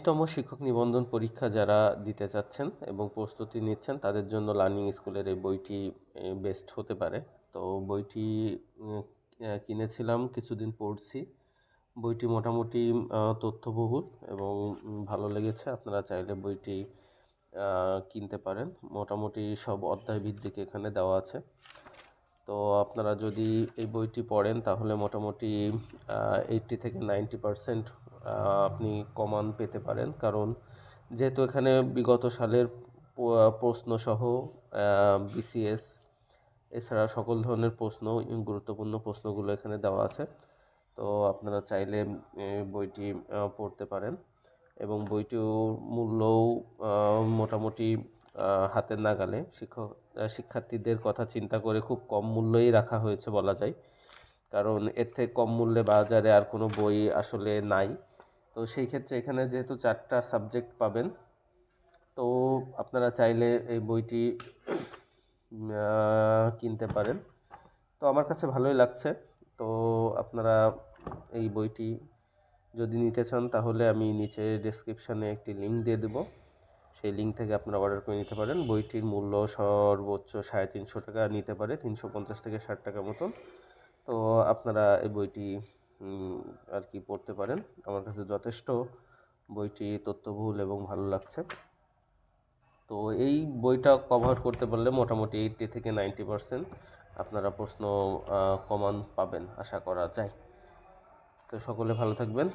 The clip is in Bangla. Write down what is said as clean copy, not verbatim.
22তম শিক্ষক নিবন্ধন পরীক্ষা যারা দিতে চাচ্ছেন এবং প্রস্তুতি নিচ্ছেন তাদের জন্য লার্নিং স্কুলের এই বইটি বেস্ট হতে পারে। তো বইটি কিনেছিলাম, কিছুদিন পড়ছি। বইটি মোটামুটি তথ্যবহুল এবং ভালো লেগেছে। আপনারা চাইলে বইটি কিনতে পারেন। মোটামুটি সব অধ্যায় ভিত্তিক এখানে দেওয়া আছে। তো আপনারা যদি এই বইটি পড়েন তাহলে মোটামুটি 80 থেকে 90% আপনি কমান পেতে পারেন, কারণ যেহেতু এখানে বিগত সালের প্রশ্নসহ বিসিএস এছাড়া সকল ধরনের প্রশ্ন, গুরুত্বপূর্ণ প্রশ্নগুলো এখানে দেওয়া আছে। তো আপনারা চাইলে বইটি পড়তে পারেন এবং বইটির মূল্যও মোটামুটি হাতের নাগালে। শিক্ষার্থীদের কথা চিন্তা করে খুব কম মূল্যেই রাখা হয়েছে বলা যায়, কারণ এর থেকে কম মূল্যে বাজারে আর কোনো বই আসলে নাই। তো সেই ক্ষেত্রে এখানে যেহেতু 4টা সাবজেক্ট পাবেন, তো আপনারা চাইলে এই বইটি কিনতে পারেন। তো আমার কাছে ভালোই লাগছে। তো আপনারা এই বইটি যদি নিতে চান তাহলে আমি নিচে ডেসক্রিপশানে একটি লিঙ্ক দিয়ে দেবো, সেই লিঙ্ক থেকে আপনারা অর্ডার করে নিতে পারেন। বইটির মূল্য সর্বোচ্চ 350 টাকা নিতে পারে, 350 থেকে 60 টাকা মতন। তো আপনারা এই বইটি আর কি পড়তে পারেন। আমার কাছে যথেষ্ট বইটি তথ্যবহুল এবং ভালো লাগছে। তো এই বইটা কভার করতে পারলে মোটামুটি 80 থেকে 90% আপনারা প্রশ্ন কমন পাবেন আশা করা যায়। তো সকলে ভালো থাকবেন।